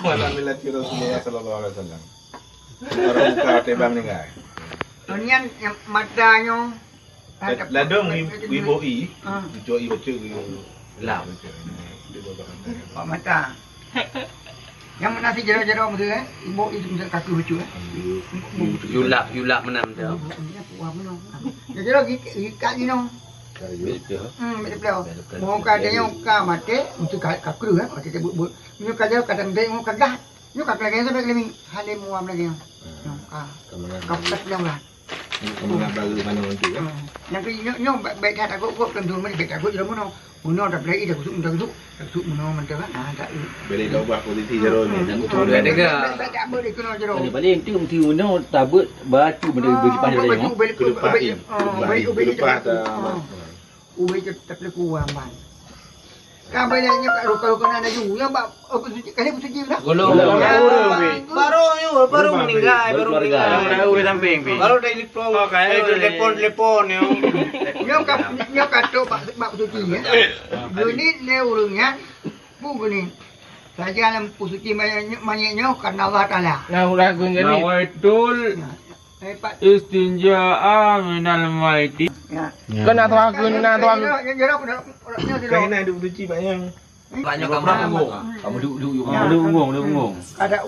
wala milati Rasulullah sallallahu alaihi wasallam. Orang kata bang meninggal. Nian yang matanya Ladong ibu dicuai baca Lam. Pak mata. Yang mana si jero-jero betul ibu itu mesti kaki lucu Yulap menang tu. Wah benar. Jero gikat ni no. Betul. Mau kadanya ka mate mesti kaki lu mati sebut. Ni kadang kadang dia mau kadah. Ni kaki lagi sampai kali hale muam lagi. Kapat yang lah. Kemenang baru mana nanti kan? Yang nyo baik kat aku tentu mesti baik aku jero mono. Mono tak play dah kusuk mono mentah kan. Tak. Boleh kau buat posisi jero ni. Tak boleh kena jero. Paling penting mesti mono tabut batu benda depan dia tengok. Kelupas Ubi tak boleh kuam ban. Kan boleh nyo kat luka-luka ada ju yang bab apa suci kali suci lah. Golong. Baru meninggal, baru samping. Baru dah telepon yo. Nyo kat bab suci ya. Guni ne urungnya. Bu guni. Saja dalam suci manyaknya karena Allah Taala. Nah, ulah guni. Nawaitul istinja'a minal maiti. Kena tuan Kain ada berduci banyak. Banyak kamu duduk unggung. Ada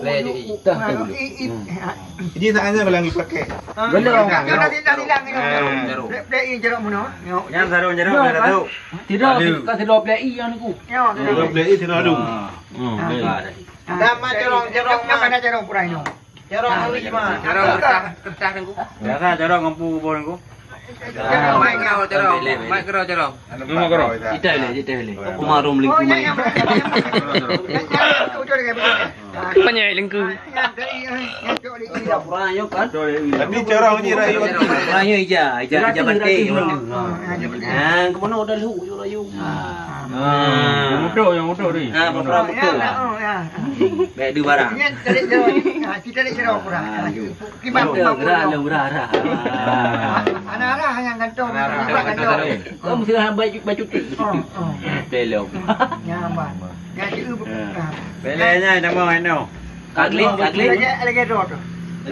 Jadi tak hanya kalau lagi pakai. Benar. Nanti hilang ni. Play jero mono. Yang jero tahu. Tidak play yang niku. Kalau beli itu ada. Dah jero mana jero purai no. Jero hari mah. Jero kertas niku. Biasa jero ngampu bon niku. Mai kero. Kita le. Kumarum lingku mai. Penyai lingku. Purayo kan. Tapi cara ni rayu. Purayo ija batik. Ah, kemono udah lu rayu. Yang muda ni. Pura betul. Baik dua barang. Kita le jero purai. Kibat gerah. Anak yang kantong. Kau mesti baju tu. Belum. Nyaman. Ya itu. Belenya nama eno. Kagli. Lagi dot.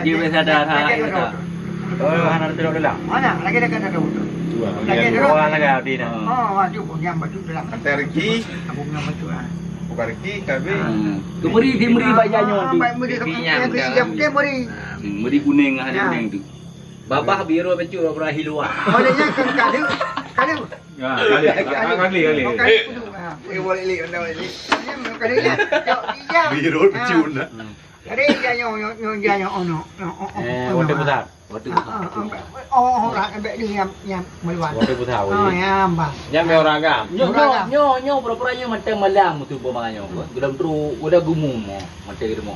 Dia biasa dah. Oh, hanar tidak dah. Mana? Lagi dekat ada dot. Lagi dua lagi abdi dah. Oh, wajib punya baju dalam. Antara Riki, Aku punya baju lah. bukan Riki, Kabe. Kemeri bajanyo tu. Baik meri. Meri kuning ada kuning tu. Babah biru bencur berahi luar. Bolehnya kali. Kali. Boleh li anda boleh. Kali ya. Biru becun dah. Kali ya ono. Water besar. Orang ambek dia yang meluat. Water besar. Oh ya, mbak. Yang orang agam. Nyo pura-puranya macam malam tu umpamanya. Dalam tu udah gumum macam gitu mo.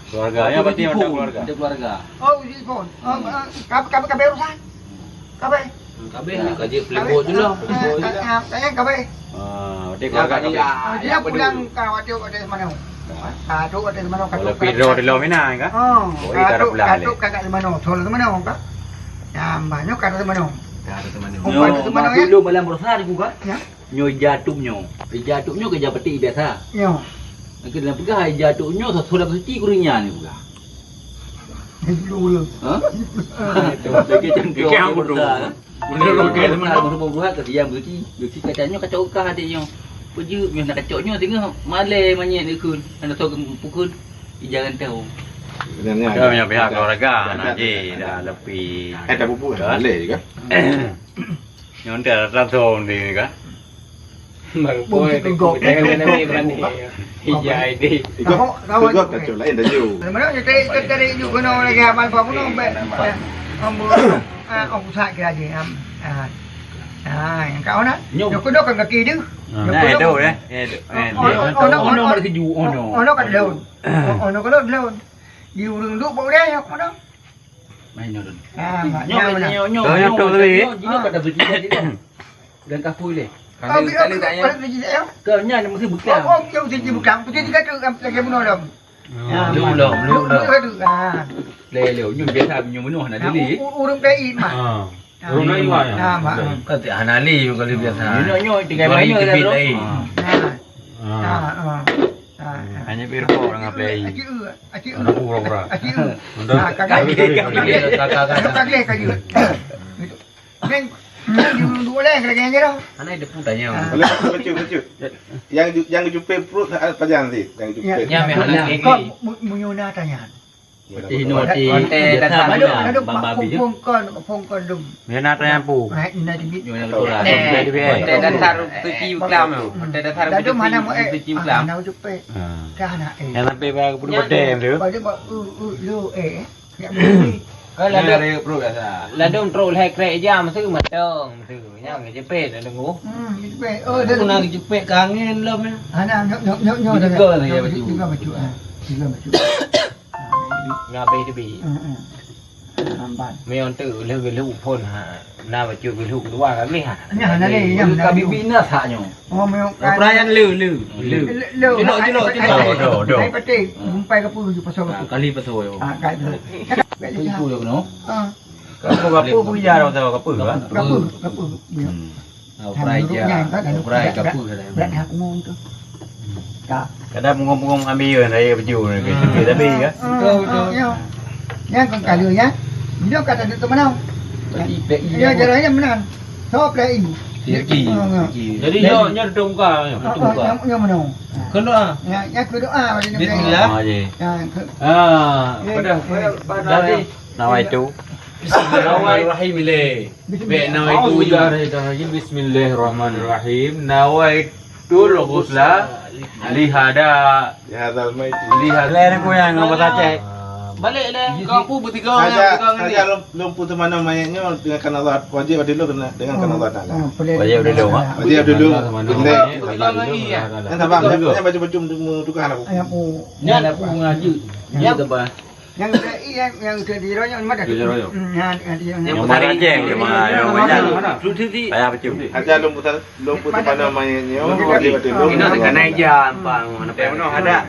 Keluarganya berarti ada keluarga. Ada keluarga. Oh, telepon. Kabe urusan. Kabe. Kabe kaji pelibut je lah. Saya kabe. Berarti keluarga dia. Dia pulang kawat ada mana? Kado ada mana? Kalau Pedro di Lomina kan? Oh, kado kakak di mana? Tol di mana kak? Ya, banyak kado di mana? Nyo dulu malam besar juga. Nyo jatuhnya kerja peti biasa. Nyo. Nanti dalam pegah jatuhnya sudah suci kurinya ni juga. Dulu. Ha? Lagi cantik. Yang bodoh. Benda lokal mana berubat ke diam suci. Suci kacanya kacau kah dia. Perju nak kacaunya tengok malai manyet ni kun. Ana tahu pukul jangan tahu. Sebenarnya Dia punya pihak keluarga nanti dah lebih. ada bubu boleh juga. Yang dia langsung di kan. Boy, jangan ni berani. Hijai di. Ikut kacau lain dah jauh. Mana tadi juga no lagi amal apa pun ambek. Ông sai kira je. Yang kau nak. Yo kau kan kaki dia. Itu ya. Ono pada keju ono. Ono kat daun. Ono kat daun. Di urung duk bau dia aku dah. Main nyo. Nyo. Nyo kat suci dia. Dan kapui le. Kali tanya. Kau nya mesti bukan. Oh, kau sini bukan. Tu dia kata lagi bunuh dah. Lu. Leo nyo biasa nyo bunuh nak dili. Urung kai mah. Urung kai mah. Kata hanali kali biasa. Nyo tinggal main ke dah. Hanya birko dengan play. Acik. Orang pura-pura. Acik. Untuk Kagak kagak. Neng dua leh kagak je dah. Ana ada pun tanya. Boleh kecil. Yang jumpa perut panjang sih. Yang jumpa. Ya memang kau menyuna tanya. Hoti. Ada pongkon dum. Dia nak tanya pu. Nak dibit. datar tujuh kelam tu. Datar Dadu mana mau tujuh kelam. Nak jumpa. Dah nak Yang sampai bagi pun bedem tu. Pada buat lu nak beli. Ladung troll hai krek jam sư mà tông sư nhau người chepet ada ngủ. Jumpa. Oh, dah nak chepet kangen lom ya. Ana nyok dah. Juga baju. Juga baju. Ngabe tu bi. Nampak. Meon tu lu pun ha. Na ba chu lu dua kali ha. Nya na le yang Ka bibi na tha nyo. Oh, memang Perayaan lu. Celok. Saya petik. Jumpai ke puluh pasal. Kali pasal yo. Kat tu. Tu yo no. Kapu punya orang tahu kapu kan? Kapu. Prai ja. Prai kapu Berat aku mau tu. Tak. Kadang mungong-mungong ambil saya baju ni ke tapi kan. Betul. Yang kau kali ya. Dia kata tu mana? Ya jalannya menang. So play ini. Jadi nyo dong ka. Yang mana? Kena. Yang kedua macam ni. Bismillah. Dah di. Nama itu. Bismillahirrahmanirrahim le. Bismillahirrahmanirrahim. Nawaitul ghusla lihada Hadal mai. Lain aku yang ngapa saja. Balik le. Kau pun bertiga Saja lumpuh tu mana mayatnya dengan kan Allah wajib dulu dengan kan Allah Taala. Wajib dulu mak. Wajib dulu. lagi ya. Yang tabang, yang baju-baju tukar aku. Nya aku ngaji. Ya tebah. Yang kedironya mana? Yang mana je? Yang mana? Suti Ayah baju. Ada lumpuh tu mana mayatnya wajib dulu. Ini nak naik jam bang. Mana ada?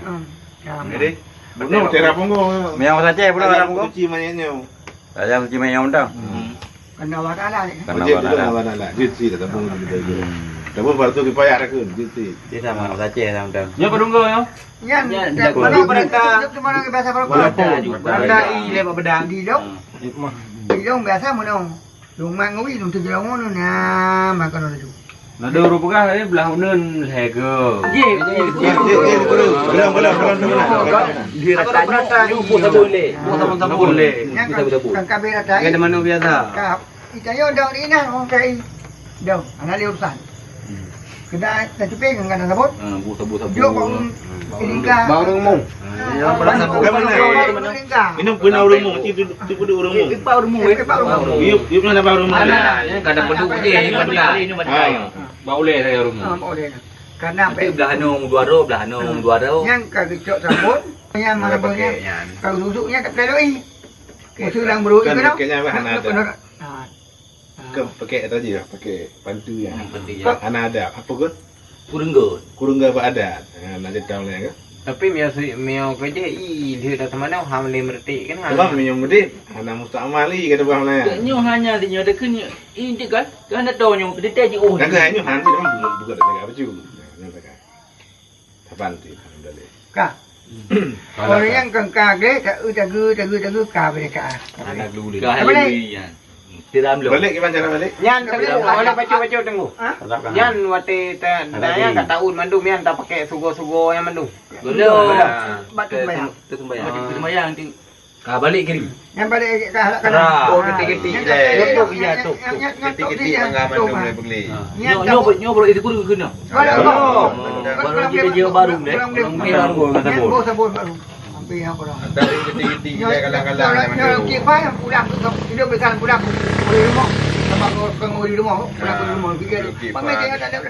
Jadi, bunuh tera punggung. Yang saja pula orang pun. Cuci mayatnya. Ayah cuci yang dah. Kena wala ni. Wajib dulu dengan Allah Taala. Cuci dah punggung gitu. Tapi baru tu dipayah dah kun, cuci. Dia sama saja sama dah. Ya pedunggo yo. Yang mana biasa Berada ile bedang. Di dong biasa mana? Rumah ngopi dong tu jalan mana na makan orang tu. Nak ada rupa kah ni belah unen lego. Belum. Dia rata ni pun tak boleh. Tak boleh. Kan kabel rata. Kita mana biasa. Kap. Kita yo dong ni nah orang kai. Dong, anak dia urusan. Kita tu pegang kan sabut. Buta-buta. Yo bang Bang rumung. Minum guna urung tu kudu urung. Ipa urung. Yuk mana baru urung. Kadang peduk je ni Bau le saya rumung. Boleh. Karena Tapi belah anu belah anu 2 yang kagak sabut, yang mana boleh. Kalau duduknya tak peloi. Kesulang bro itu dah. Kayaknya ada. Ke pakai tadi lah, pakai pantu yang anak ada. Apa ke? Kurung apa ada. Nanti tahu lah kan. Tapi mio kerja dia dah mana hamil mertik kan. Abang minum mudi, anak mustamali kata bang lah. Nyo hanya dia ada kan ini kan ada tahu nyo dia taji oh. Nak hanya hansi orang bukan ada baju. Tapan tu alhamdulillah. Kak. Orang yang kengkak deh, jaga kah mereka. Anak dulu dia. Kah dia. Tiram lu. Balik gimana cara balik? Yan ada baju tunggu. Yan wate yang kat tahun mandum yan tak pakai sugo-sugo yang mandum. Belum. Batu bayang. Sembayang ting. Kah balik kiri. Yang balik ke halak kan. Oh ketik-ketik deh. Itu biar tu. Ketik-ketik pengalaman dum boleh beli. Nyo bro itu kurang kena. Baru dia baru deh. Baru sabun baru. Hampir apa dah. Antara ketik-ketik dia kalang-kalang. Yang kipas yang pulang hidup besar pulang di rumah. Sama kau di rumah, pulang ke rumah. Pakai dia tak ada.